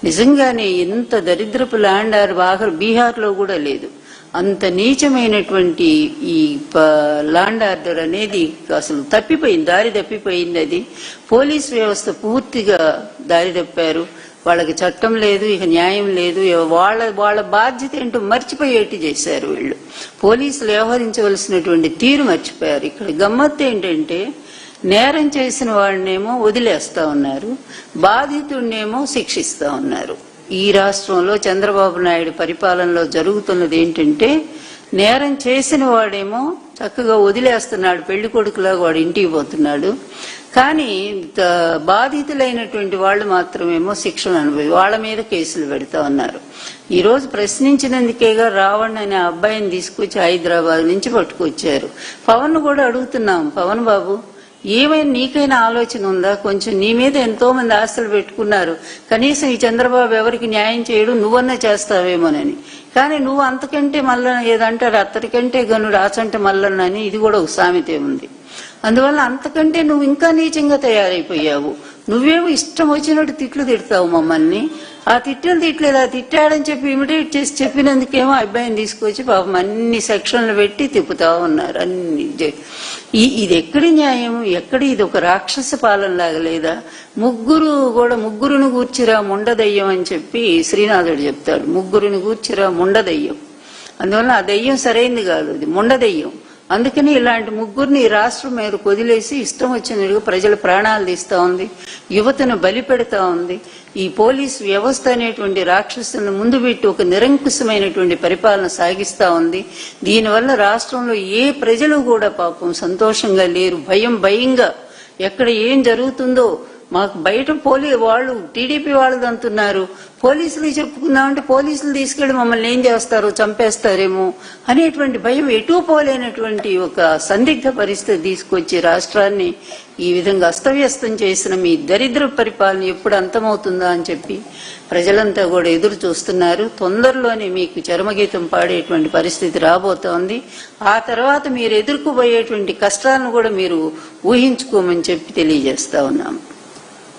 నిజంగానే ఇంత దరిద్రపు ల్యాండ్ ఆర్డర్ బీహార్లో కూడా లేదు. అంత నీచమైనటువంటి ఈ ల్యాండ్ ఆర్డర్ అనేది అసలు తప్పిపోయింది, దారి తప్పిపోయింది. అది పోలీస్ వ్యవస్థ పూర్తిగా దారి తప్పారు. వాళ్ళకి చట్టం లేదు, ఇక న్యాయం లేదు. వాళ్ళ బాధ్యత ఏంటో మర్చిపోయేట్టు చేశారు వీళ్ళు. పోలీసులు వ్యవహరించవలసినటువంటి తీరు మర్చిపోయారు. ఇక్కడ గమ్మత్తు ఏంటంటే నేరం చేసిన వాడినేమో వదిలేస్తా ఉన్నారు, బాధితుడినేమో శిక్షిస్తా ఉన్నారు. ఈ రాష్ట్రంలో చంద్రబాబు నాయుడు పరిపాలనలో జరుగుతున్నది ఏంటంటే నేరం చేసిన వాడేమో చక్కగా వదిలేస్తున్నాడు, పెళ్లి కొడుకులాగా వాడు ఇంటికి పోతున్నాడు. కానీ బాధితులైనటువంటి వాళ్ళు మాత్రమేమో శిక్షను అనుభవి వాళ్ళ మీద కేసులు పెడతా ఉన్నారు. ఈ రోజు ప్రశ్నించినందుకేగా రావణ్ అనే అబ్బాయిని తీసుకొచ్చి హైదరాబాద్ నుంచి పట్టుకొచ్చారు. పవన్ కూడా అడుగుతున్నాం, పవన్ బాబు ఏమైనా నీకైనా ఆలోచన ఉందా? కొంచెం నీ మీద ఎంతో మంది ఆస్తులు పెట్టుకున్నారు, కనీసం ఈ చంద్రబాబు ఎవరికి న్యాయం చేయడు, నువ్వన్నా చేస్తావేమోనని. కానీ నువ్వు అంతకంటే మల్లన్న ఏదంటారు, అత్తడికంటే గనుడు ఆచంటే మల్లన్న అని ఇది కూడా ఒక సామెతే ఉంది. అందువల్ల అంతకంటే నువ్వు ఇంకా నీచంగా తయారైపోయావు. నువ్వేమో ఇష్టం వచ్చినట్టు తిట్లు తిడతావు మమ్మల్ని. ఆ తిట్టలేదు, ఆ తిట్టాడని చెప్పి ఇమిటేట్ చేసి చెప్పినందుకేమో అబ్బాయిని తీసుకొచ్చి పాపం అన్ని సెక్షన్లు పెట్టి తిప్పుతా ఉన్నారు అన్ని. ఇది ఎక్కడి న్యాయం, ఎక్కడి ఇది ఒక రాక్షస పాలన లాగా లేదా? ముగ్గురును గూర్చిరా ముండదయ్యం అని చెప్పి శ్రీనాథుడు చెప్తాడు. ముగ్గురుని గూర్చిరా ముండదయ్యం. అందువల్ల ఆ దయ్యం సరైంది కాదు, అది ముండదయ్యం. అందుకని ఇలాంటి ముగ్గురిని రాష్ట్రం మీద వదిలేసి ఇష్టం వచ్చినట్టుగా ప్రజల ప్రాణాలు తీస్తా ఉంది, యువతను బలి పెడతా ఉంది. ఈ పోలీస్ వ్యవస్థ అనేటువంటి రాక్షసులను ముందు పెట్టి ఒక నిరంకుశమైనటువంటి పరిపాలన సాగిస్తా ఉంది. దీనివల్ల రాష్ట్రంలో ఏ ప్రజలు కూడా పాపం సంతోషంగా లేరు. భయంగా ఎక్కడ ఏం జరుగుతుందో మాకు బయట వాళ్ళు టీడీపీ వాళ్ళది అంటున్నారు, పోలీసులు చెప్పుకుందామంటే పోలీసులు తీసుకెళ్లి మమ్మల్ని ఏం చేస్తారు, చంపేస్తారేమో అనేటువంటి భయం, ఎటూ పోలేనటువంటి ఒక సందిగ్ధ పరిస్థితి తీసుకొచ్చి రాష్ట్రాన్ని ఈ విధంగా అస్తవ్యస్తం చేసిన మీ దరిద్ర పరిపాలన ఎప్పుడు అంతమవుతుందా అని చెప్పి ప్రజలంతా కూడా ఎదురు చూస్తున్నారు. తొందరలోనే మీకు చరమగీతం పాడేటువంటి పరిస్థితి రాబోతోంది. ఆ తర్వాత మీరు ఎదుర్కోబోయేటువంటి కష్టాలను కూడా మీరు ఊహించుకోమని చెప్పి తెలియజేస్తా ఉన్నాము.